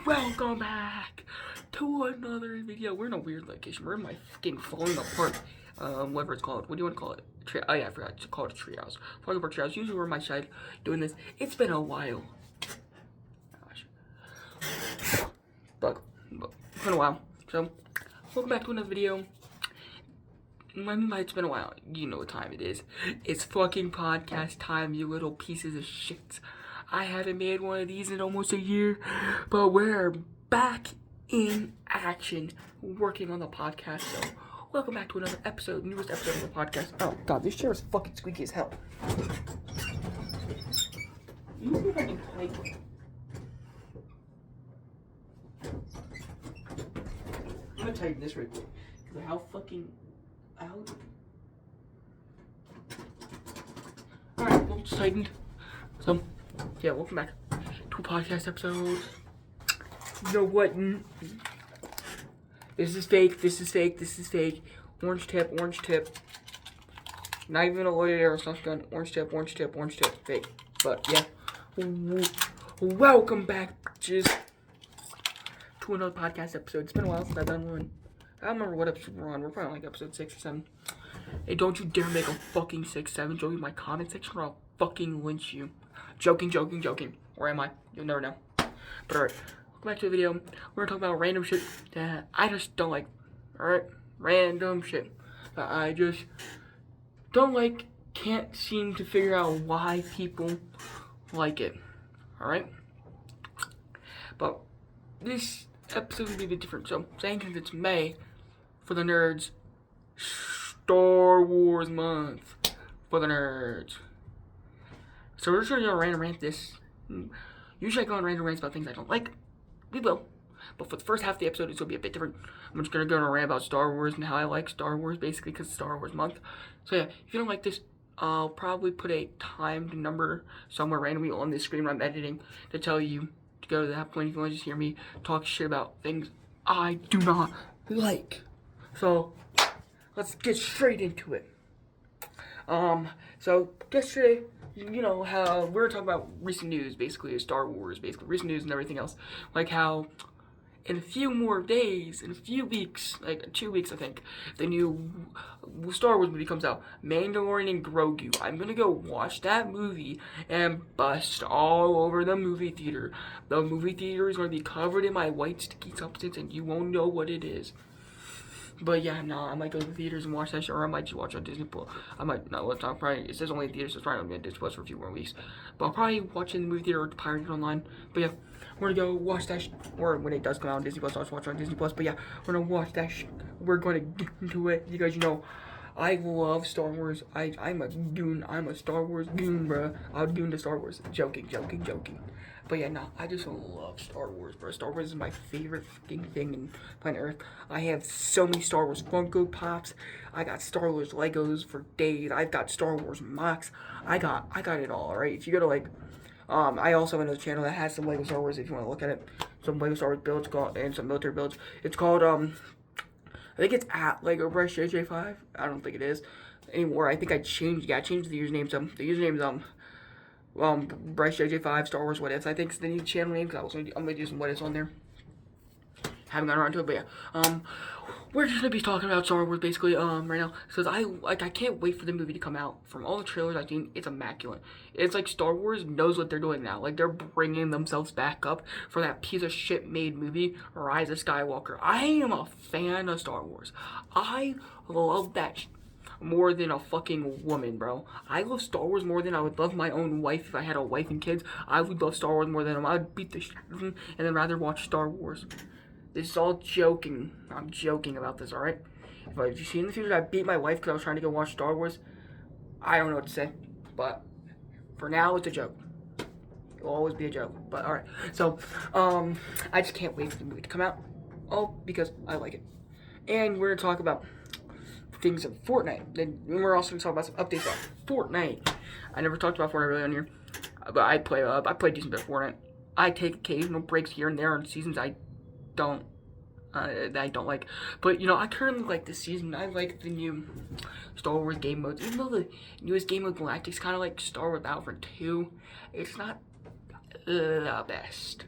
Welcome back to another video. We're in a weird location. We're in my fucking falling apart, whatever it's called. What do you want to call it? Oh yeah, I forgot to call it a treehouse. Falling apart treehouse. Usually we're on my side doing this. It's been a while. Gosh. But it's been a while. So, welcome back to another video. It's been a while. You know what time it is. It's fucking podcast time, you little pieces of shit. I haven't made one of these in almost a year, but we're back in action working on the podcast. So, welcome back to another episode, newest episode of the podcast. Oh god, this chair is fucking squeaky as hell. You see if I can play. I'm gonna tighten this right quick. Because of how fucking out. Alright, well, it's tightened. So, yeah, welcome back to a podcast episode. You know what? This is fake, this is fake, this is fake. Orange tip, orange tip. Not even a loaded aerosol gun. Orange tip, orange tip, orange tip. Fake. But, yeah. Welcome back, bitches, to another podcast episode. It's been a while since I've done one. I don't remember what episode we're on. We're probably on like episode 6 or 7. Hey, don't you dare make a fucking 6, 7 joke in my comment section or I'll fucking lynch you. Joking, joking, joking. Or am I? You'll never know. But alright, welcome back to the video. We're gonna talk about random shit that I just don't like. Alright? Random shit that I just don't like. Can't seem to figure out why people like it. Alright? But this episode will be a bit different. So, saying since it's May, for the nerds, Star Wars month for the nerds. So we're just gonna go random rant this. Usually I go on random rants about things I don't like. We will. But for the first half of the episode, it's gonna be a bit different. I'm just gonna go on a rant about Star Wars and how I like Star Wars, basically, because it's Star Wars month. So yeah, if you don't like this, I'll probably put a timed number somewhere randomly on this screen when I'm editing to tell you to go to that point if you want to just hear me talk shit about things I do not like. So let's get straight into it. So yesterday, you know how we're talking about recent news, basically Star Wars, basically recent news and everything else. Like how in a few more days, in a few weeks, like 2 weeks I think, the new Star Wars movie comes out, Mandalorian and Grogu. I'm gonna go watch that movie and bust all over the movie theater. The movie theater is gonna be covered in my white sticky substance and you won't know what it is. But yeah, no, I might go to the theaters and watch that shit, or I might just watch it on Disney Plus. I might, no, it's not probably, it says only in theaters, so it's probably going to be on Disney Plus for a few more weeks. But I'll probably watch it in the movie theater or pirate it online. But yeah, we're going to go watch that or when it does come out on Disney Plus, I'll just watch it on Disney Plus. But yeah, we're going to watch that we're going to get into it, because you know, I love Star Wars. I'm a goon. I'm a Star Wars goon, bro. I'll goon to Star Wars. Joking, joking, joking. But yeah, no, I just love Star Wars, bro. Star Wars is my favorite fucking thing in planet Earth. I have so many Star Wars Funko Pops. I got Star Wars Legos for days. I've got Star Wars MOCs. I got it all, alright? If you go to like, I also have another channel that has some Lego Star Wars if you want to look at it. Some Lego Star Wars builds and some military builds. It's called, I think it's at Lego Brush JJ5. I don't think it is anymore. I think I changed the username. So the username's, Bryce JJ5 Star Wars What Ifs. I think it's the new channel name because I'm gonna do some What Ifs on there. Haven't gotten around to it, but yeah. We're just gonna be talking about Star Wars basically right now because I can't wait for the movie to come out. From all the trailers I've seen, it's immaculate. It's like Star Wars knows what they're doing now. Like they're bringing themselves back up for that piece of shit made movie Rise of Skywalker. I am a fan of Star Wars. I love that more than a fucking woman, bro. I love Star Wars more than I would love my own wife if I had a wife and kids. I would love Star Wars more than I would beat the shit out of them and then rather watch Star Wars. This is all joking. I'm joking about this, alright? If you see in the future that I beat my wife because I was trying to go watch Star Wars, I don't know what to say. But for now, it's a joke. It'll always be a joke. But alright. So, I just can't wait for the movie to come out. Oh, because I like it. And we're going to talk about things of Fortnite. Then we're also going to talk about some updates about Fortnite. I never talked about Fortnite really on here, but I play a decent bit of Fortnite. I take occasional breaks here and there on seasons I don't like. But you know, I currently like this season. I like the new Star Wars game modes. Even though the newest game mode Galactic's kind of like Star Wars Battlefront 2, it's not the best.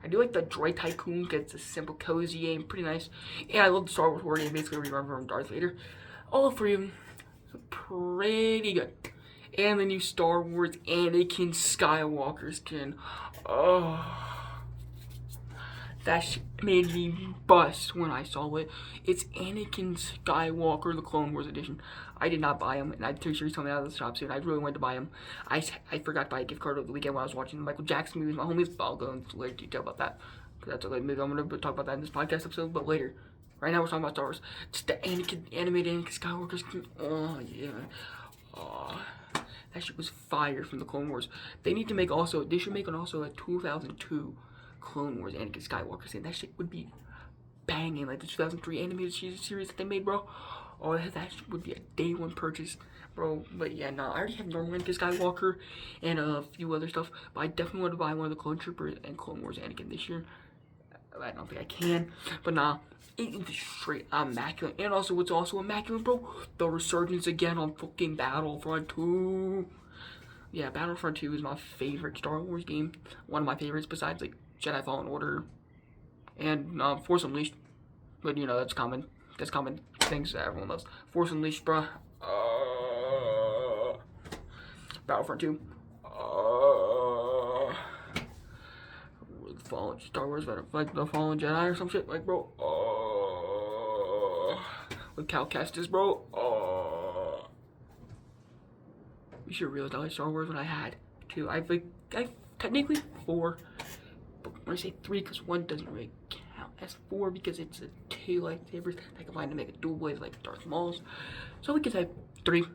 I do like the Droid Tycoon because it's a simple, cozy game, pretty nice. And I love the Star Wars war game, basically remember from Darth Vader. All three of them pretty good. And the new Star Wars Anakin Skywalker skin. Oh. That made me bust when I saw it. It's Anakin Skywalker, the Clone Wars edition. I did not buy him, and I'm pretty sure he's coming out of the shop soon. I really wanted to buy him. I forgot to buy a gift card over the weekend when I was watching the Michael Jackson movies. My homies, I'll go into later detail about that. Because that's a later movie. I'm going to talk about that in this podcast episode, but later. Right now we're talking about Star Wars. Just the animated Anakin Skywalker skin. Oh, yeah. Oh, that shit was fire from the Clone Wars. They need to make also, they should make an also a 2002 Clone Wars Anakin Skywalker skin. That shit would be banging, like the 2003 animated series that they made, bro. Oh, that would be a day one purchase, bro. But yeah, no, I already have normal Anakin Skywalker and a few other stuff. But I definitely want to buy one of the Clone Troopers and Clone Wars Anakin this year. I don't think I can, but nah, it's straight immaculate. And also, what's also immaculate, bro? The resurgence again on fucking Battlefront 2. Yeah, Battlefront 2 is my favorite Star Wars game. One of my favorites besides like Jedi Fallen Order and Force Unleashed. But you know, that's common. That's common things that everyone loves. Force Unleashed, bruh. Battlefront 2. Fallen Star Wars, like the Fallen Jedi or some shit, like, bro. With Cal Kestis, bro. You should realize I like Star Wars when I had two. I've technically 4, but when I say 3, because 1 doesn't really count as 4 because it's a 2 lightsabers that combine to make a dual blade like Darth Maul's. So we could say 3.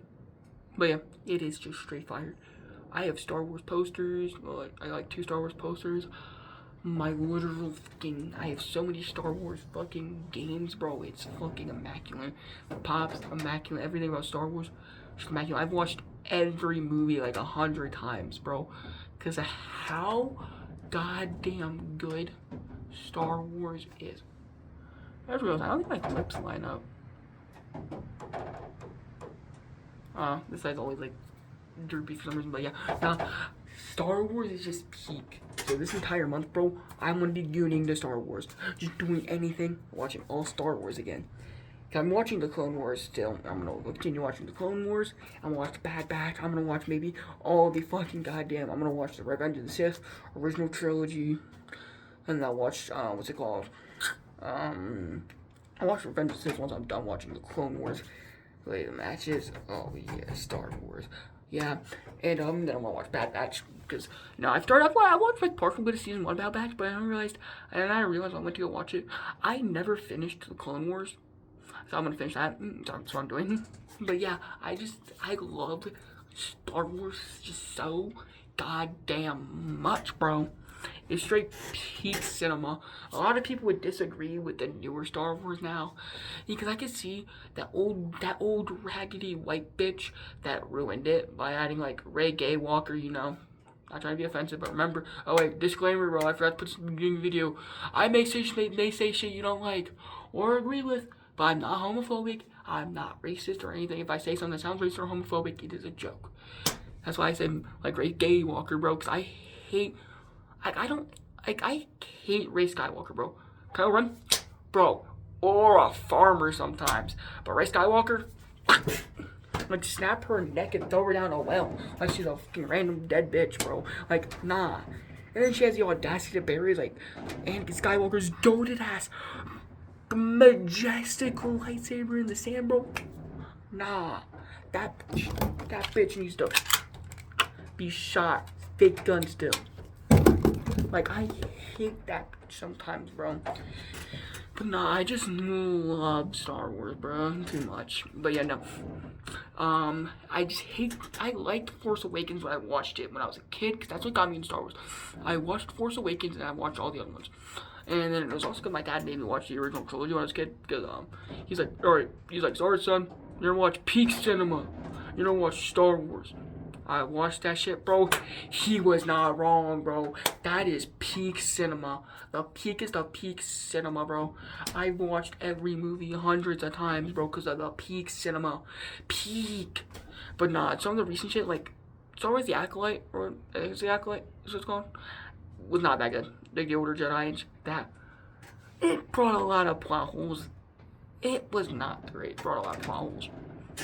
But yeah, it is just straight fire. I have Star Wars posters. Well, I like 2 Star Wars posters. My literal fucking, I have so many Star Wars fucking games, bro. It's fucking immaculate. Pops, immaculate. Everything about Star Wars, just immaculate. I've watched every movie like 100 times, bro. Because of how goddamn good Star Wars is. I just realized I don't think my clips line up. This side's always like droopy for some reason, but yeah. Nah, Star Wars is just peak. So this entire month, bro, I'm gonna be gooning to Star Wars. Just doing anything, watching all Star Wars again. Cause I'm watching the Clone Wars still. I'm gonna continue watching the Clone Wars. I'm gonna watch the Bad Batch. I'm gonna watch maybe all the fucking goddamn. I'm gonna watch the Revenge of the Sith original trilogy, and I'll watch what's it called? I watch Revenge of the Sith once I'm done watching the Clone Wars later matches. Oh yeah, Star Wars. Yeah, and then I'm gonna watch Bad Batch because I watched like partial bit of season 1 Bad Batch, but I realized I went to go watch it. I never finished the Clone Wars, so I'm gonna finish that. That's what I'm doing. But yeah, I love Star Wars just so goddamn much, bro. It's straight peak cinema. A lot of people would disagree with the newer Star Wars now, because I could see that old raggedy white bitch that ruined it by adding like Rey Gaywalker. Not trying to be offensive, but remember. Oh wait, disclaimer, bro. I forgot to put this in the beginning of the video. I may say shit you don't like or agree with, but I'm not homophobic. I'm not racist or anything. If I say something that sounds racist or homophobic, it is a joke. That's why I said like Rey Gaywalker, bro, because I hate. I hate Rey Skywalker, bro. Kylo Ren, bro, or a farmer sometimes. But Rey Skywalker, like snap her neck and throw her down a well like she's a fucking random dead bitch, bro. Like, nah. And then she has the audacity to bury like Anakin Skywalker's goated ass majestical lightsaber in the sand, bro. Nah, that bitch needs to be shot. Fake gun still. Like, I hate that sometimes, bro. But nah, I just love Star Wars, bro. Too much. But yeah, no. I liked Force Awakens when I watched it when I was a kid, because that's what got me into Star Wars. I watched Force Awakens and I watched all the other ones. And then it was also because my dad made me watch the original trilogy when I was a kid, because, he's like, alright, sorry, son, you're gonna watch peak cinema. You're gonna watch Star Wars. I watched that shit, bro. He was not wrong, bro. That is peak cinema. The peak is the peak cinema, bro. I've watched every movie hundreds of times, bro, because of the peak cinema. Peak. But nah, some of the recent shit, like Star Wars The Acolyte, or I think it's The Acolyte, is what it's called, was not that good. Like the older Jedi Age, that it brought a lot of plot holes. It was not great. It brought a lot of plot holes.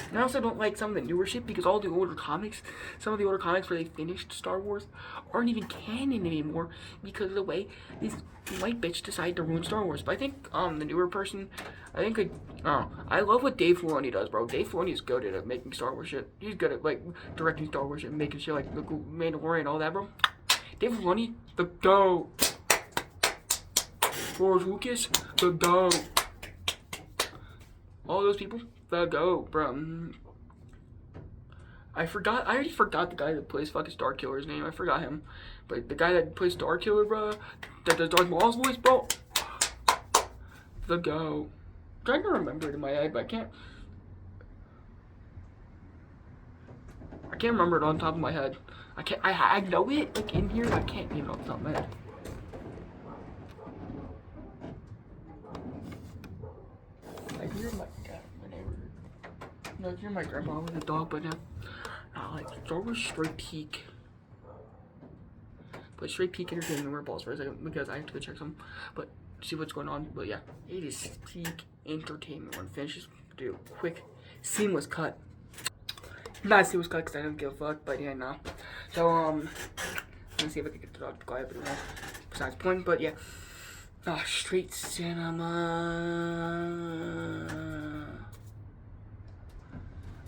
And I also don't like some of the newer shit because all the older comics, some of the older comics where they finished Star Wars, aren't even canon anymore because of the way these white bitch decided to ruin Star Wars. But I think the newer person, I think I love what Dave Filoni does, bro. Dave Filoni is good at making Star Wars shit. He's good at like directing Star Wars shit and making shit like the Mandalorian and all that, bro. Dave Filoni, the GOAT. George Lucas, the GOAT. All those people, the GOAT, bro. I already forgot the guy that plays fucking Starkiller's name. I forgot him. But the guy that plays Starkiller, bro, that does Darth Maul's voice, bro, the GOAT. I'm trying to remember it in my head, but I can't remember it on top of my head. I know it, like, in here, I can't even off the top of my head. I hear my neighbor. No, I hear my grandma with a dog, but now, like, Star Wars Straight Peak. But Straight Peak Entertainment, we're balls for a second, because I have to go check some, but see what's going on. But yeah, it is Peak Entertainment. When it finishes, do a quick, seamless cut. Not seamless cut, because I don't give a fuck, but yeah, no. So, let's see if I can get the dog to quiet, but no, besides the point, but yeah. Straight Cinema.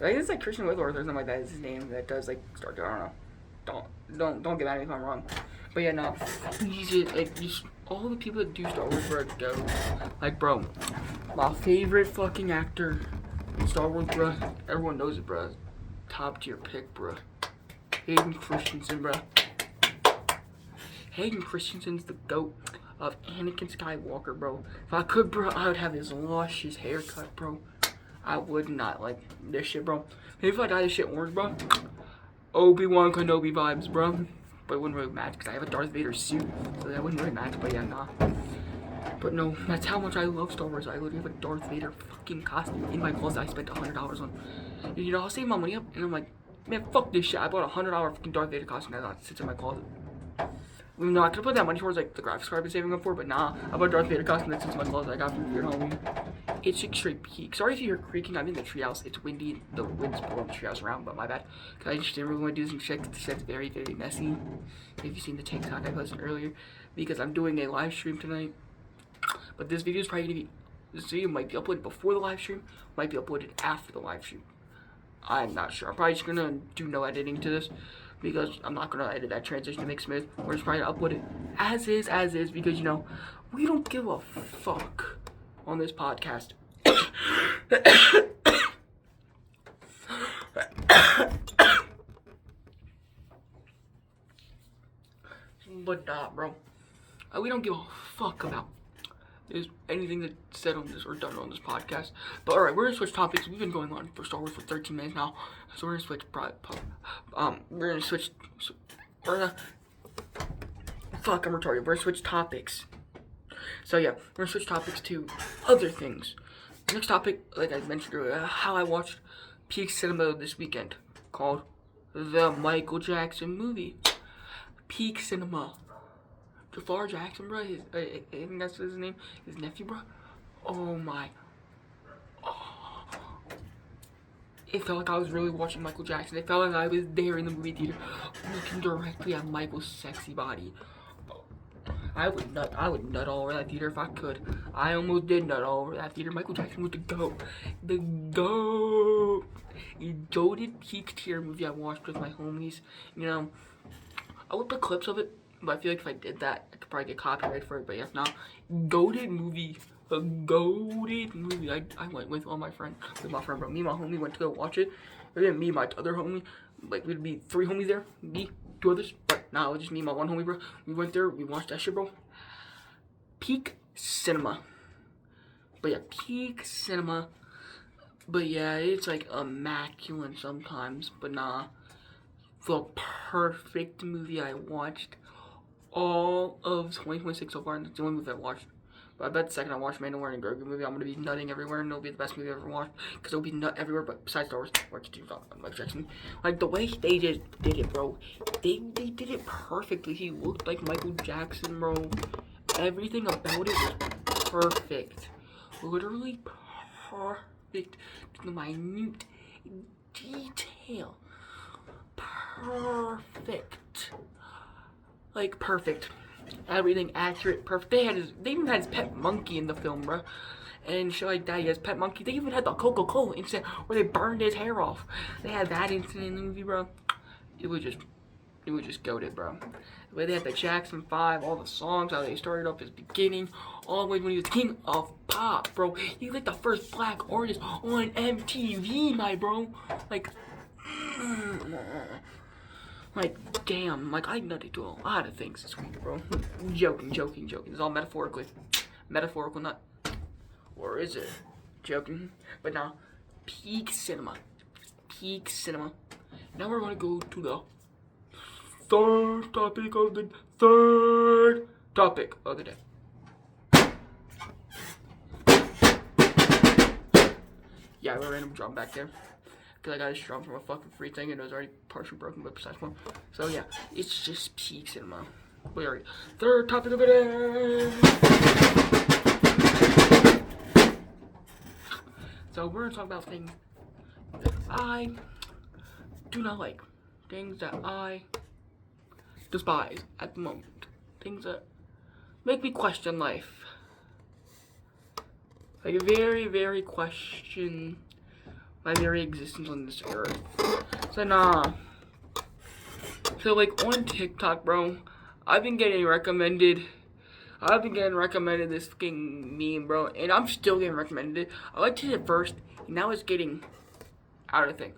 I think it's like Christian Whitworth or something like that is his name that does like Star Wars. I don't know. Don't get mad at me if I'm wrong. But yeah, no. Just all the people that do Star Wars, bro, go. Like, bro, my favorite fucking actor in Star Wars, bro. Everyone knows it, bro. Top tier pick, bro. Hayden Christensen, bro. Hayden Christensen's the GOAT of Anakin Skywalker, bro. If I could, bro, I would have his luscious haircut, bro. I would not like this shit, bro. Maybe if I dye this shit orange, bro. Obi-Wan Kenobi vibes, bro. But it wouldn't really match because I have a Darth Vader suit, so that wouldn't really match. But yeah, nah. But no, that's how much I love Star Wars. I literally have a Darth Vader fucking costume in my closet. I spent $100 on. You know, I'll save my money up, and I'm like, man, fuck this shit. I bought a $100 fucking Darth Vader costume that sits in my closet. I'm not gonna put that money towards like the graphics card I've been saving up for, but nah, I bought a Darth Vader costume that sits in my closet. I got from your Halloween. It's a straight peak. Sorry if you hear creaking. I'm in the treehouse. It's windy. The wind's blowing the treehouse around, but my bad. Cause I just didn't really want to do some shit. The shit's very, very messy. If you've seen the TikTok I posted earlier, because I'm doing a live stream tonight. But this video is probably gonna be. This video might be uploaded before the live stream. Might be uploaded after the live stream. I'm not sure. I'm probably just gonna do no editing to this. Because I'm not gonna edit that transition to make smooth. We're just trying to upload it as is, because you know, we don't give a fuck on this podcast. But nah, bro. We don't give a fuck about anything that's said on this or done on this podcast. But alright, we're gonna switch topics. We've been going on for Star Wars for 13 minutes now. So we're gonna switch fuck, I'm retarded. We're gonna switch topics. So yeah, we're gonna switch topics to other things. Next topic, like I mentioned earlier, how I watched Peak Cinema this weekend, called the Michael Jackson movie. Peak Cinema. Jafar Jackson, bro. I think that's his name. His nephew, bro. Oh my. Oh. It felt like I was really watching Michael Jackson. It felt like I was there in the movie theater, looking directly at Michael's sexy body. I would nut all over that theater if I could. I almost did nut all over that theater. Michael Jackson was the GOAT. The GOAT. A goated peak tier movie I watched with my homies. You know, I would put clips of it. But I feel like if I did that, I could probably get copyrighted for it. But yeah, now, goated movie. A goated movie. I went with all my friends. With my friend, bro. Me and my homie went to go watch it. And then me and my other homie. Like, we'd be 3 homies there. Me, 2 others. But nah, it was just me and my one homie, bro. We went there. We watched that shit, bro. Peak Cinema. But yeah, Peak Cinema. But yeah, it's like immaculate sometimes. But nah. The perfect movie I watched all of 2026 so far, and it's the only movie I watched But I bet the second I watch Mandalorian and Grogu movie, I'm gonna be nutting everywhere, and it'll be the best movie I've ever watched. Because it'll be nut everywhere, but besides Star Wars, or Mike Jackson. Like the way they just did it, bro. They did it perfectly. He looked like Michael Jackson, bro. Everything about it was perfect. Literally perfect to the minute detail. Perfect. Like perfect. Everything accurate, perfect. They even had his pet monkey in the film, bro. And shit like that. He has pet monkey. They even had the Coca-Cola incident where they burned his hair off. They had that incident in the movie, bro. It was just goated, bro. The way they had the Jackson 5, all the songs, how they started up his beginning, all the way when he was king of pop, bro. He was like the first black artist on MTV, my bro. Like, damn, like, I nutted to a lot of things this week, bro. Joking. It's all metaphorically. Metaphorical nut. Or is it? Joking. But nah, peak cinema. Now we're gonna go to the third topic of the day. Yeah, I have a random drum back there. Because I got this drum from a fucking free thing and it was already partially broken, but besides one. So yeah, it's just peak cinema. We already. Third topic of the day. So we're gonna talk about things that I do not like. Things that I despise at the moment. Things that make me question life. Like very, very question my very existence on this earth. So nah. So like on TikTok, bro, I've been getting recommended this fucking meme, bro, and I'm still getting recommended it. I liked it at first, and now it's getting out of thing.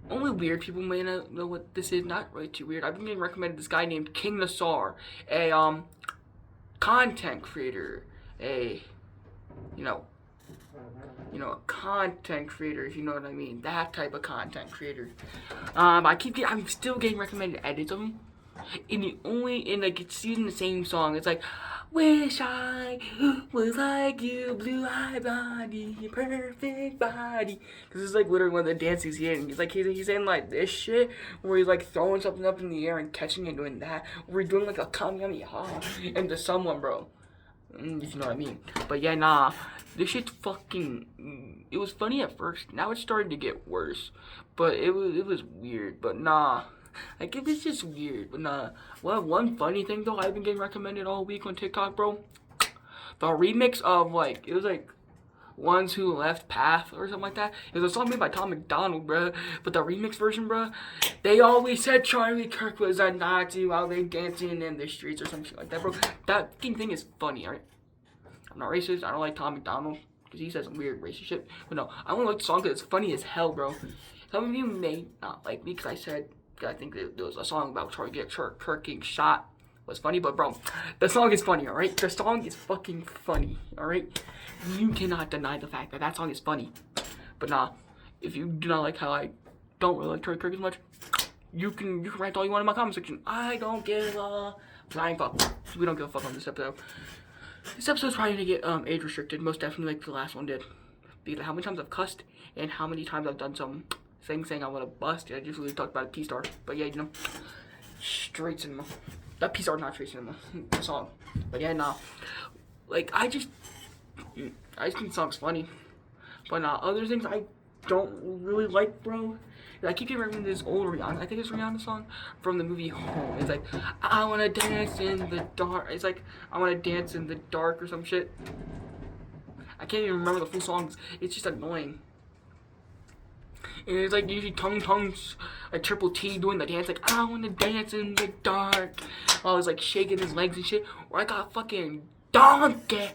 Only weird people may not know what this is. Not really too weird. I've been getting recommended this guy named King Nassar, a content creator, a a content creator, if you know what I mean. That type of content creator. I'm still getting recommended edits of him. And like it's using the same song. It's like, wish I was like you, blue-eyed blondie, perfect body. Cause it's like literally one of the dances he's in. He's saying like this shit where he's like throwing something up in the air and catching it and doing that. Where he's doing like a kamehameha into someone, bro. If you know what I mean. But yeah, nah. This shit's fucking. It was funny at first. Now it's starting to get worse. But it was weird. But nah. Like, it was just weird. But nah. Well, one funny thing, though, I've been getting recommended all week on TikTok, bro. The remix of, like, it was like Ones Who Left Path or something like that. It was a song made by Tom McDonald, bro. But the remix version, bro, they always said Charlie Kirk was a Nazi while they dancing in the streets or some shit like that, bro. That fucking thing is funny, alright? I'm not racist. I don't like Tom McDonald because he says some weird racist shit. But no, I only like the song because it's funny as hell, bro. Some of you may not like me because I think there was a song about Charlie Kirk getting shot was funny, but bro, the song is funny, alright? The song is fucking funny, alright? You cannot deny the fact that that song is funny. But nah, if you do not like how I don't really like Charlie Kirk as much, you can write all you want in my comment section. I don't give a flying fuck. We don't give a fuck on this episode. This episode's probably gonna get age restricted, most definitely like the last one did. Because how many times I've cussed and how many times I've done some thing saying I want to bust. I just really talked about a P-Star. But yeah, straight cinema. That P-Star, not straight cinema. The song. But yeah, nah. Like, I just think the song's funny. But other things I don't really like, bro. I keep getting recommended this old Rihanna. I think it's Rihanna song from the movie Home. It's like, I wanna dance in the dark. It's like, I wanna dance in the dark or some shit. I can't even remember the full songs. It's just annoying. And it's like usually tongues, like Triple T doing the dance, like I wanna dance in the dark. I was like shaking his legs and shit. Or I got fucking Donkey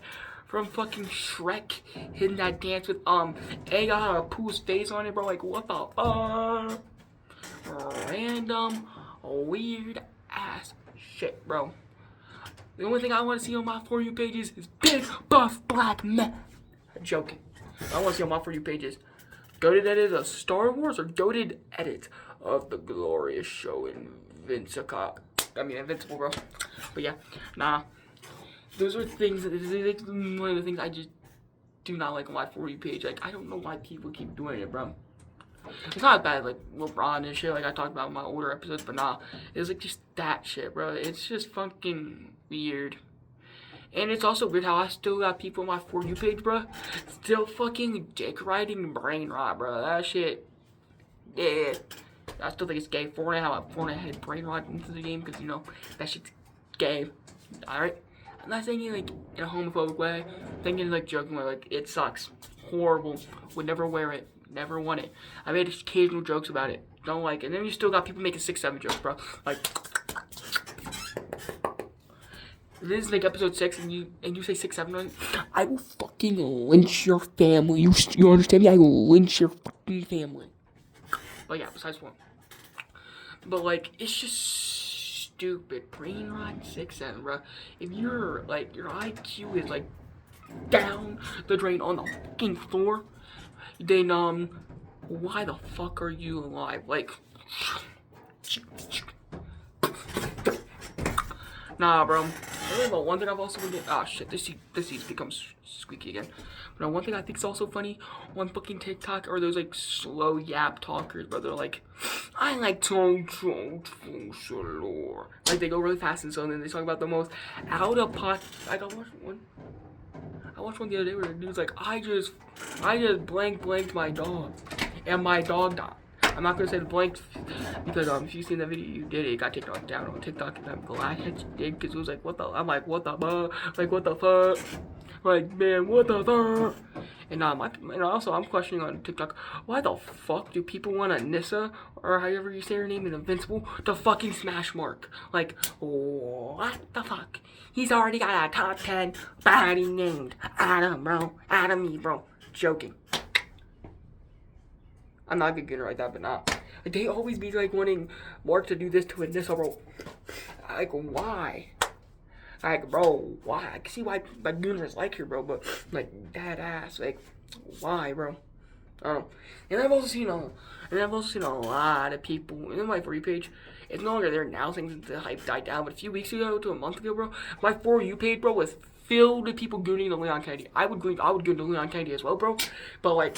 from fucking Shrek hitting that dance with A got Pooh's face on it, bro. Like what the fuck? Random weird ass shit, bro. The only thing I want to see on my For You pages is big buff black men. I'm joking. I want to see on my For You pages goated edit of Star Wars or goated edit of the glorious show Invincible, bro. But yeah, nah. those are things. Like one of the things I just do not like on my For You page. Like I don't know why people keep doing it, bro. It's not bad, like LeBron and shit, like I talked about in my older episodes, but nah, it's like just that shit, bro. It's just fucking weird. And it's also weird how I still got people on my For You page, bro, still fucking dick riding brain rot, bro. That shit, yeah. I still think it's gay. Fortnite had brain rot into the game because, you know, that shit's gay. Alright? I'm not saying it like in a homophobic way. I'm thinking like joking way, like it sucks. Horrible. Would never wear it. Never want it. I made occasional jokes about it. Don't like it. And then you still got people making 6-7 jokes, bro. Like, this is like episode 6, and you say 6-7, I will fucking lynch your family. You understand me? I will lynch your fucking family. But yeah, besides one. But like, it's just stupid. Brain rot 6-7, bro. If you're like your IQ is like down the drain on the fucking floor, then why the fuck are you alive? Like, nah, bro. But one thing I've also been shit, this seat becomes squeaky again. But one thing I think is also funny on fucking TikTok are those like slow yap talkers, bro. They're like, I like to slow. Like they go really fast and so, and then they talk about the most out of pocket. Like I watched one the other day where the dude's like, I just blanked my dog, and my dog died. I'm not gonna say the blank because if you've seen that video, you did it. It got taken down on TikTok, and I'm glad that you did because it was like, what the? I'm like, what the fuck? Like, what the fuck? Like, man, what the fuck? And also I'm questioning on TikTok, why the fuck do people want a Nissa or however you say her name in Invincible to fucking smash Mark? Like, what the fuck? He's already got a top 10 baddie named Adam, bro. Adam, bro. Joking. I'm not gonna get it like that, but nah. Like, they always be like wanting Mark to do this to a Nissa, bro. Like, why? Like, bro, why? I can see why my gooners like her, bro, but like that ass, like, why, bro? I don't know. And I've also seen a lot of people in my For You page. It's no longer there now, things the hype died down. But a few weeks ago to a month ago, bro, my For You page, bro, was filled with people gooning to Leon Kennedy. I would goon to Leon Kennedy as well, bro. But like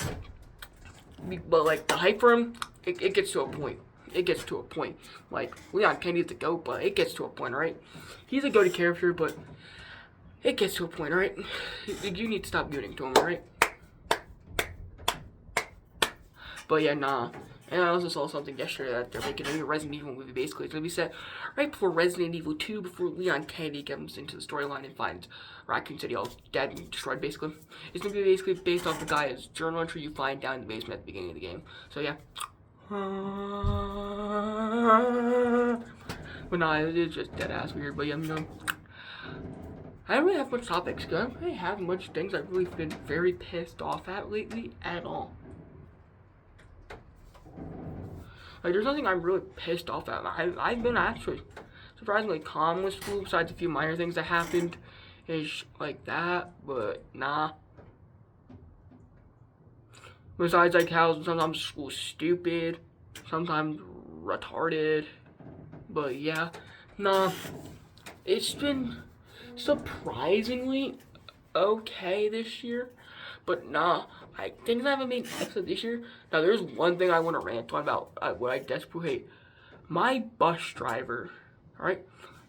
the hype for him, it gets to a point. It gets to a point. Like, Leon Kennedy's the GOAT, but it gets to a point, right? He's a GOAT character, but it gets to a point, right? You need to stop gooning to him, right? But yeah, nah. And I also saw something yesterday that they're making a new Resident Evil movie, basically. It's gonna be set right before Resident Evil 2, before Leon Kennedy comes into the storyline and finds Raccoon City all dead and destroyed, basically. It's gonna be basically based off the guy's journal entry you find down in the basement at the beginning of the game. So yeah. But nah, it's just dead ass weird. But yeah, no. I don't really have much topics, because I don't really have much things I've really been very pissed off at lately at all. Like, there's nothing I'm really pissed off at. I've been actually surprisingly calm with school, besides a few minor things that happened, ish like that. But nah. Besides, like how sometimes school's stupid, sometimes retarded. But yeah, nah. It's been surprisingly okay this year. But nah, things I haven't made episode this year. Now there's one thing I want to rant on about what I desperately hate. My bus driver, alright?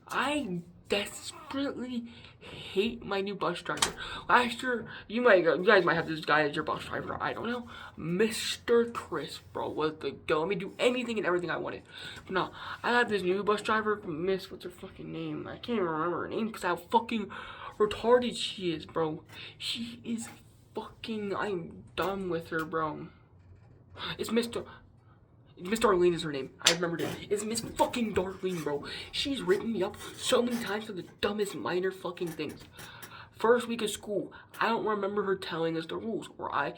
I desperately hate my new bus driver. Last year, you guys might have this guy as your bus driver. I don't know. Mr. Chris, bro, was the go. Let me do anything and everything I wanted. But no, I got this new bus driver, Miss, what's her fucking name? I can't even remember her name because how fucking retarded she is, bro. She is fucking, I'm done with her, bro. It's Miss Darlene is her name. I remembered it. It's Miss fucking Darlene, bro. She's written me up so many times for the dumbest minor fucking things. First week of school, I don't remember her telling us the rules, or I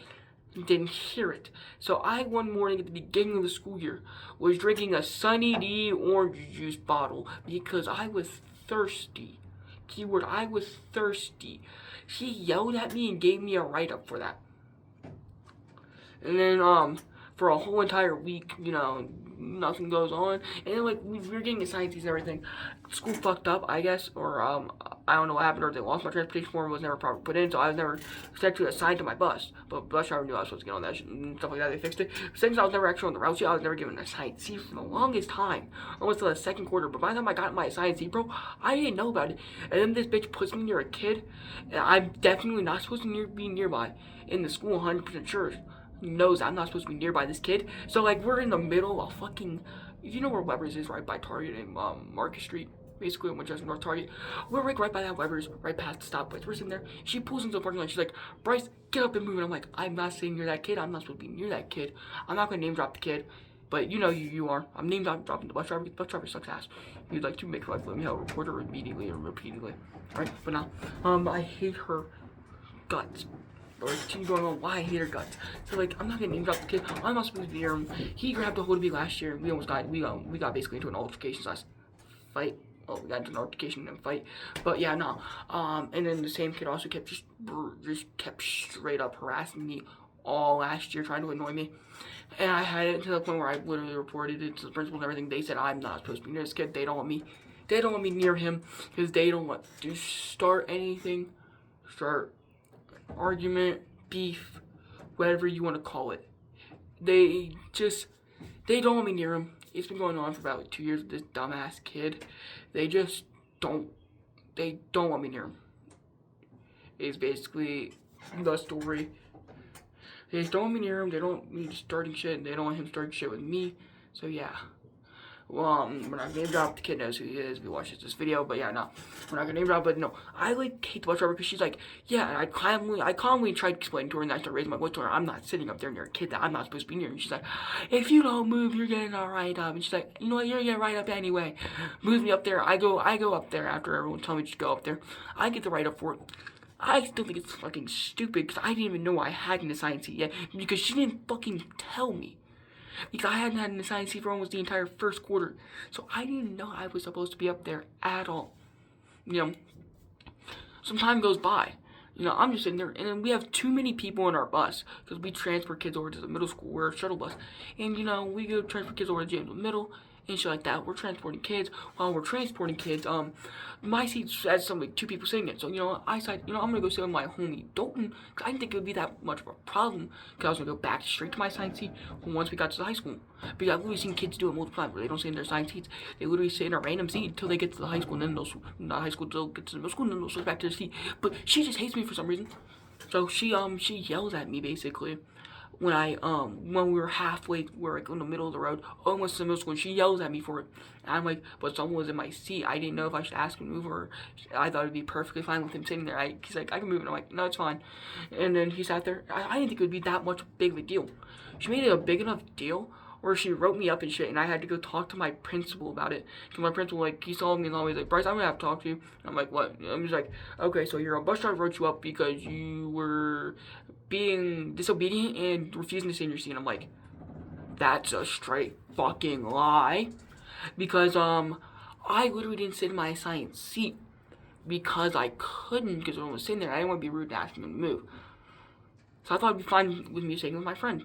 didn't hear it. So I, one morning at the beginning of the school year, was drinking a Sunny D orange juice bottle because I was thirsty. Keyword, I was thirsty. She yelled at me and gave me a write-up for that. And then, for a whole entire week, you know, nothing goes on. And then, like, we were getting assigned and everything. School fucked up, I guess, or I don't know what happened, or they lost my transportation form, was never properly put in, so I was never actually assigned to my bus. But bus driver knew I was supposed to get on that shit and stuff like that. They fixed it. Since I was never actually on the route sheet, I was never given an assigned seat for the longest time, almost till the second quarter. But by the time I got my assigned seat, bro, I didn't know about it. And then this bitch puts me near a kid, and I'm definitely not supposed to be nearby. In the school, 100% sure knows I'm not supposed to be nearby this kid. So, like, we're in the middle of fucking, you know where Weber's is, right by Target and Market Street, basically in Winchester North Target. We're like right by that Weber's, right past the stoplights. We're sitting there. She pulls into the parking lot. She's like, Bryce, get up and move. And I'm like, I'm not sitting near that kid. I'm not supposed to be near that kid. I'm not gonna name drop the kid, but you know you are. I'm name dropping the bus driver. The bus driver sucks ass. You'd like to make her like let me have a reporter immediately or repeatedly, right? But now, I hate her guts. Or continue going on why I hate her guts. So like I'm not gonna name drop the kid. I'm not supposed to be near him. He grabbed a hold of me last year. We almost got we got basically into an altercation last fight. Oh, we got into an altercation and fight. But yeah, no. And then the same kid also kept just kept straight up harassing me all last year, trying to annoy me. And I had it to the point where I literally reported it to the principal and everything. They said I'm not supposed to be near this kid. They don't want me near him because they don't want to start anything. Start argument, beef, whatever you want to call it. They don't want me near him. It's been going on for about like 2 years with this dumbass kid. They just don't want me near him. It's basically the story. They just don't want me near him. They don't want me starting shit. They don't want him starting shit with me. So yeah. Well, we're not gonna name drop. The kid knows who he is if he watches this video, but yeah, no, we're not gonna name drop. But no, I like hate the bus driver because she's like, yeah, and I calmly tried to explain to her, and I started raising my voice to her. I'm not sitting up there near a kid that I'm not supposed to be near. And she's like, if you don't move, you're getting all right up. And she's like, you know what, you're gonna get right up anyway. Moves me up there. I go up there after everyone told me to go up there. I get the right up for it. I still think it's fucking stupid because I didn't even know I had an assigned seat yet because she didn't fucking tell me. Because I hadn't had an assigned seat for almost the entire first quarter. So I didn't know I was supposed to be up there at all. You know, some time goes by. You know, I'm just sitting there, and then we have too many people in our bus because we transfer kids over to the middle school. We're a shuttle bus. And, you know, we go transfer kids over to James Middle and shit like that. We're transporting kids. While we're transporting kids, my seat has some like 2 people sitting in it. So, you know, I said, you know, I'm going to go sit with my homie Dalton. Cause I didn't think it would be that much of a problem. Because I was going to go back straight to my assigned seat once we got to the high school. Because I've literally seen kids do it multiple times where they don't sit in their assigned seats. They literally sit in a random seat until they get to the high school. And then they'll, not high school, they'll get to the middle school and then they'll switch back to the seat. But she just hates me for some reason. So she yells at me basically. When we were halfway, we're like in the middle of the road, almost to the middle school, and she yells at me for it. And I'm like, but someone was in my seat. I didn't know if I should ask him to move, or I thought it'd be perfectly fine with him sitting there. He's like, I can move, and I'm like, no, it's fine. And then he sat there. I didn't think it would be that much big of a deal. She made it a big enough deal where she wrote me up and shit, and I had to go talk to my principal about it. Cause my principal, like, he saw me and always like, Bryce, I'm gonna have to talk to you. And I'm like, what? And I'm just like, okay, so your bus driver wrote you up because you were being disobedient and refusing to sit in your seat. And I'm like, that's a straight fucking lie. Because, I literally didn't sit in my assigned seat because I couldn't, because when I was sitting there, I didn't want to be rude and ask him to move. So I thought it'd be fine with me sitting with my friend.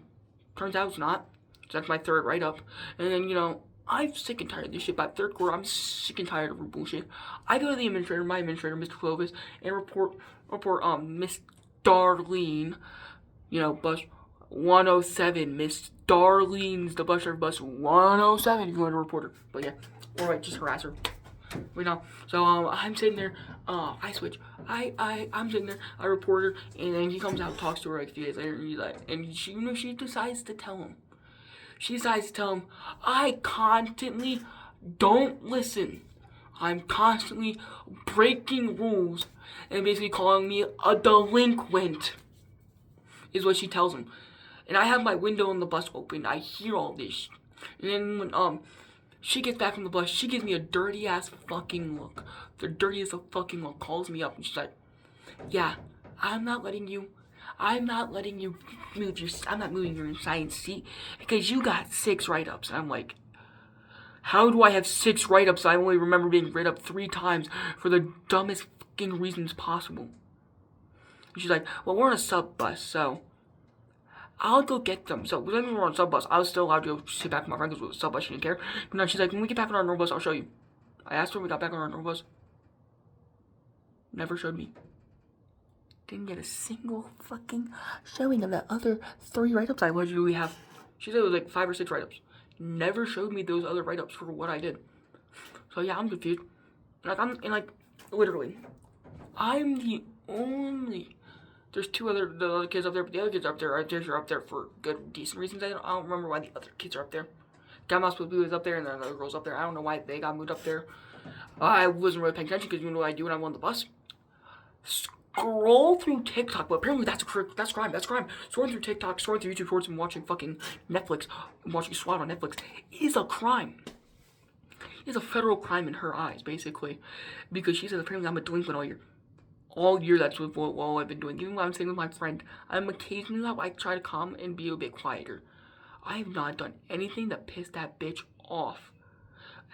Turns out it's not. So that's my third write-up. And then, you know, I'm sick and tired of this shit. By third quarter, I'm sick and tired of her bullshit. I go to the administrator, my administrator, Mr. Clovis, and report Miss Darlene, you know, bus 107. Miss Darlene's the bus driver, bus 107, if you want to report her. But yeah, alright, just harass her. Wait, no. So, I'm sitting there, I switch. I'm sitting there, I report her, and then he comes out and talks to her like a few days later, and he's like, and she, you know, she decides to tell him. She decides to tell him, I constantly don't listen. I'm constantly breaking rules and basically calling me a delinquent, is what she tells him. And I have my window on the bus open. I hear all this. And then when she gets back from the bus, she gives me a dirty ass fucking look. The dirtiest of fucking look, calls me up and she's like, yeah, I'm not letting you move I'm not moving your assigned seat because you got 6 write-ups. And I'm like, how do I have 6 write-ups? I only remember being written up 3 times for the dumbest fucking reasons possible. And she's like, well, we're on a sub bus, so I'll go get them. So when we were on sub bus, I was still allowed to go sit back with my friend because it was sub bus. She didn't care. But now she's like, when we get back on our normal bus, I'll show you. I asked her when we got back on our normal bus. Never showed me. Didn't get a single fucking showing of the other 3 write-ups I allegedly have. She said it was like 5 or 6 write-ups. Never showed me those other write-ups for what I did. So yeah, I'm confused. Literally, I'm the only. There's the other kids up there, but the other kids up there, are up there for good, decent reasons. I don't remember why the other kids are up there. Grandma's supposed to be up there, and then another girl's up there. I don't know why they got moved up there. I wasn't really paying attention because you know what I do when I'm on the bus? Scroll through TikTok, but apparently that's crime. That's crime. Scrolling through TikTok, scrolling through YouTube Shorts, and watching fucking Netflix, watching SWAT on Netflix is a crime. It's a federal crime in her eyes, basically, because she says apparently I'm a delinquent all year. All year, that's what I've been doing. Even when I'm sitting with my friend, I'm occasionally I try to calm and be a bit quieter. I have not done anything that pissed that bitch off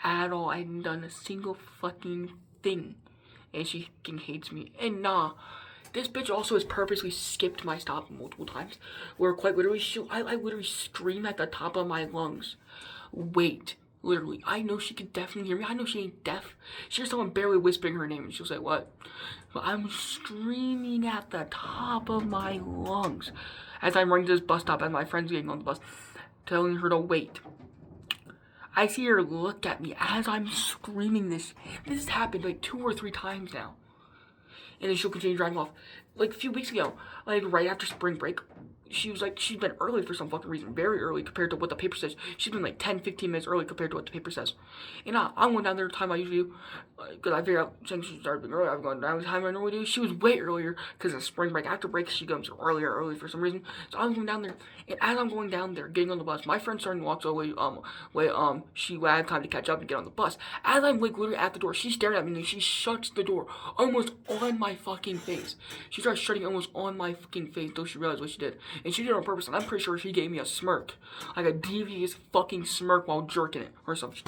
at all. I haven't done a single fucking thing, and she fucking hates me. And nah, this bitch also has purposely skipped my stop multiple times, where quite literally, I literally scream at the top of my lungs. Wait. Literally, I know she could definitely hear me. I know she ain't deaf. She hears someone barely whispering her name and she'll say, what? But I'm screaming at the top of my lungs as I'm running to this bus stop and my friend's getting on the bus, telling her to wait. I see her look at me as I'm screaming this. This has happened like 2 or 3 times now. And then she'll continue driving off. Like a few weeks ago, like right after spring break, she's been early for some fucking reason, very early compared to what the paper says. She's been like 10, 15 minutes early compared to what the paper says. And I'm going down there the time I usually do, because I figured out since she started being early, I'm going down the time I normally do. She was way earlier, because in spring break, after break, she comes early for some reason. So I'm going down there, and as I'm going down there, getting on the bus, my friend's starting to walk away, she had time to catch up and get on the bus. As I'm like literally at the door, she's staring at me, and she shuts the door almost on my fucking face. She starts shutting almost on my fucking face, though she realized what she did. And she did it on purpose, and I'm pretty sure she gave me a smirk. Like a devious fucking smirk while jerking it, or something.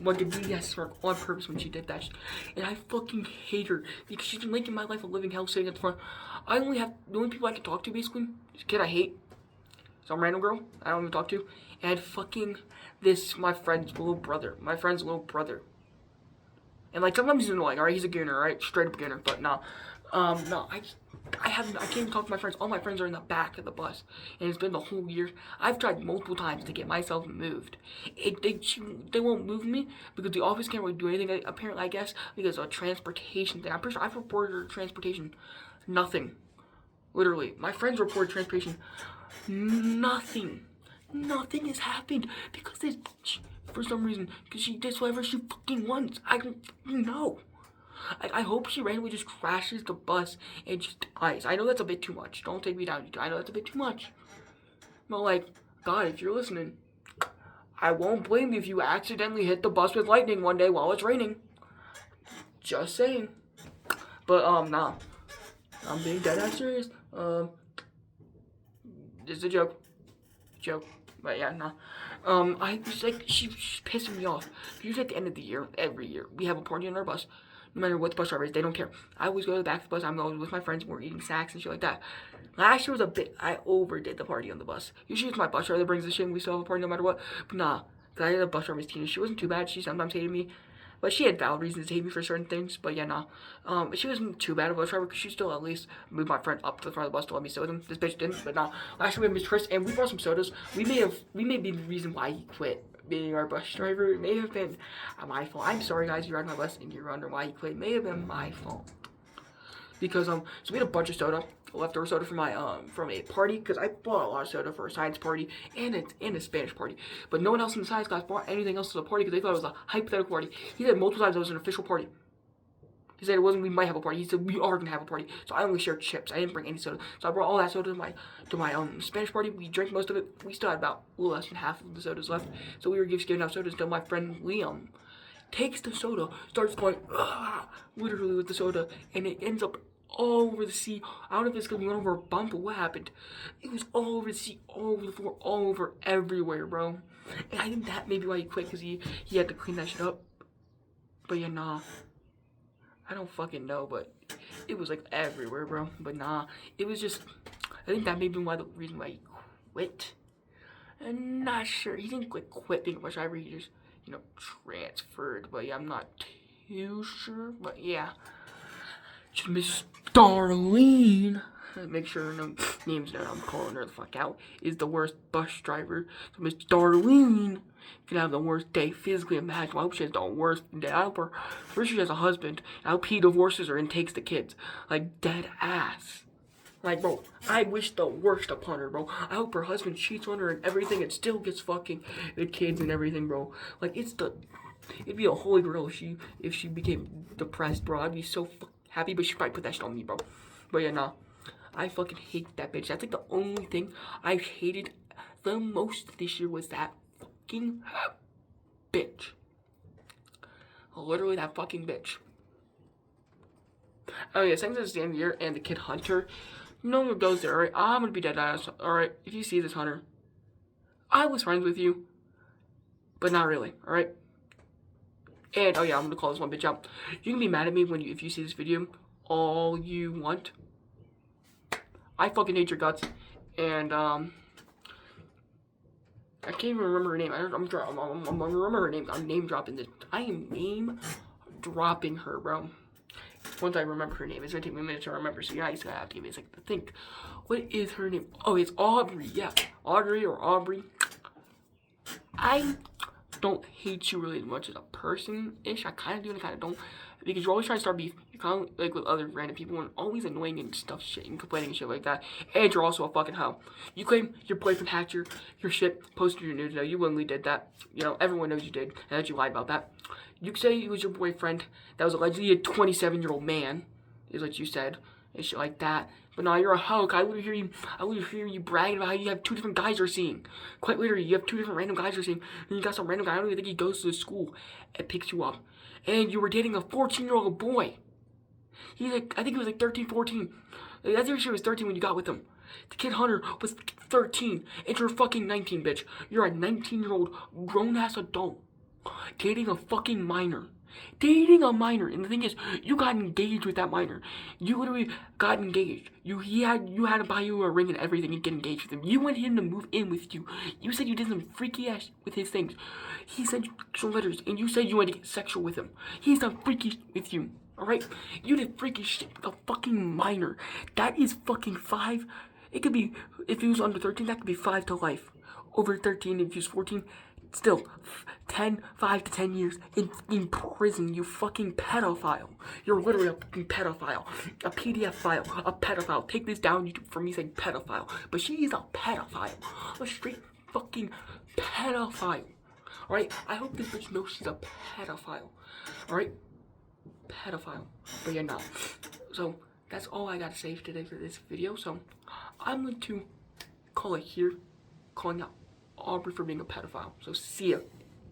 Like a devious smirk on purpose when she did that. And I fucking hate her, because she's been making my life a living hell sitting at the front. The only people I can talk to, basically, this kid I hate, some random girl I don't even talk to, and fucking my friend's little brother. And like, sometimes he's annoying, alright? He's a gooner, alright? Straight up gooner, but no. I can't even talk to my friends. All my friends are in the back of the bus, and it's been the whole year. I've tried multiple times to get myself moved. They won't move me because the office can't really do anything. Apparently, I guess because of a transportation thing. I'm pretty sure I've reported transportation. Nothing. Literally, my friends reported transportation. Nothing has happened because for some reason, because she does whatever she fucking wants. I don't know. I hope she randomly just crashes the bus and just dies. I know that's a bit too much. Don't take me down. I know that's a bit too much. But like, God, if you're listening, I won't blame you if you accidentally hit the bus with lightning one day while it's raining. Just saying. But nah. I'm being dead ass serious. This is a joke. But yeah, nah. I was like, she's pissing me off. Usually at the end of the year, every year, we have a party on our bus. No matter what the bus driver is, they don't care. I always go to the back of the bus. I'm always with my friends. We're eating snacks and shit like that. Last year was I overdid the party on the bus. Usually it's my bus driver that brings the shit and we still have a party no matter what. But nah, because I had a bus driver's teen. She wasn't too bad. She sometimes hated me. But she had valid reasons to hate me for certain things. But yeah, nah. She wasn't too bad of a bus driver because she still at least moved my friend up to the front of the bus to let me sit with him. This bitch didn't. But nah. Last year we had Miss Chris and we brought some sodas. We may be the reason why he quit being our bus driver. It may have been my fault. I'm sorry guys, you ride my bus and you're wondering why he quit. It may have been my fault. Because so we had a bunch of soda, leftover soda from a party, because I bought a lot of soda for a science party and a Spanish party. But no one else in the science class brought anything else to the party because they thought it was a hypothetical party. He said multiple times it was an official party. He said it wasn't we might have a party. He said we are gonna have a party. So I only shared chips. I didn't bring any soda. So I brought all that soda to my Spanish party. We drank most of it. We still had about a little less than half of the sodas left. So we were just giving out sodas until my friend Liam takes the soda, starts going literally with the soda, and it ends up all over the seat. I don't know if it's gonna be over a bump or what happened. It was all over the seat, all over the floor, all over everywhere, bro. And I think that may be why he quit, because he had to clean that shit up. But yeah, nah. I don't fucking know, but it was like everywhere, bro. But nah, it was just, I think that may be the reason why he quit. I'm not sure. He didn't quit being a bus driver. He just, transferred. But yeah, I'm not too sure. But yeah, just Miss Darlene. Make sure no names that I'm calling her the fuck out is the worst bus driver. So Miss Darlene can have the worst day physically imaginable. I hope she has the worst day. I hope first she has a husband. I hope he divorces her and takes the kids. Like dead ass. Like, bro, I wish the worst upon her, bro. I hope her husband cheats on her and everything and still gets fucking the kids and everything, bro. Like, it'd be a holy grail if she became depressed, bro. I'd be so happy, but she probably put that shit on me, bro. But yeah, nah. I fucking hate that bitch. That's like the only thing I hated the most this year was that fucking bitch. Literally that fucking bitch. Oh yeah, thanks to the end of the year and the kid Hunter. No one goes there, alright? I'm gonna be dead ass. Alright, if you see this, Hunter, I was friends with you, but not really, alright? And oh yeah, I'm gonna call this one bitch out. You can be mad at me if you see this video all you want. I fucking hate your guts, and I can't even remember her name. I'm gonna remember her name. I'm name dropping this. I am name dropping her, bro. Once I remember her name, it's gonna take me a minute to remember. So you guys gotta have to give me a second to think. What is her name? Oh, it's Aubrey. Yeah, Audrey or Aubrey. I don't hate you really as much as a person-ish. I kind of do and I kind of don't. Because you're always trying to start beef. You're kind of like with other random people and always annoying and stuff, shit, and complaining and shit like that. And you're also a fucking hoe. You claim your boyfriend hacked your shit, posted your nudes. No, you willingly did that. Everyone knows you did, and that you lied about that. You say it was your boyfriend that was allegedly a 27-year-old man, is what you said, and shit like that. But now you're a hoe. I would hear you bragging about how you have 2 different guys you're seeing. Quite literally, you have 2 different random guys you're seeing. And you got some random guy, I don't even think he goes to the school and picks you up. And you were dating a 14-year-old boy. I think he was like 13, 14. I think she was 13 when you got with him. The kid Hunter was 13, and you're fucking 19, bitch. You're a 19-year-old grown-ass adult dating a fucking minor. Dating a minor, and the thing is, you got engaged with that minor. You literally got engaged. You had to buy you a ring and everything and get engaged with him. You want him to move in with you. You said you did some freaky ass with his things. He sent you some letters, and you said you wanted to get sexual with him. He's done freaky with you. Alright? You did freaky shit with a fucking minor. That is fucking 5. It could be, if he was under 13, that could be 5 to life. Over 13, if he was 14, still 5 to 10 years in prison, you fucking pedophile. You're literally a fucking pedophile. A PDF file, a pedophile. Take this down YouTube for me saying pedophile. But she is a pedophile. A straight fucking pedophile. Alright? I hope this bitch knows she's a pedophile. Alright? Pedophile. But you're not. So, that's all I gotta say today for this video. So, I'm going to call it here. Calling out Aubrey for being a pedophile. So, see ya.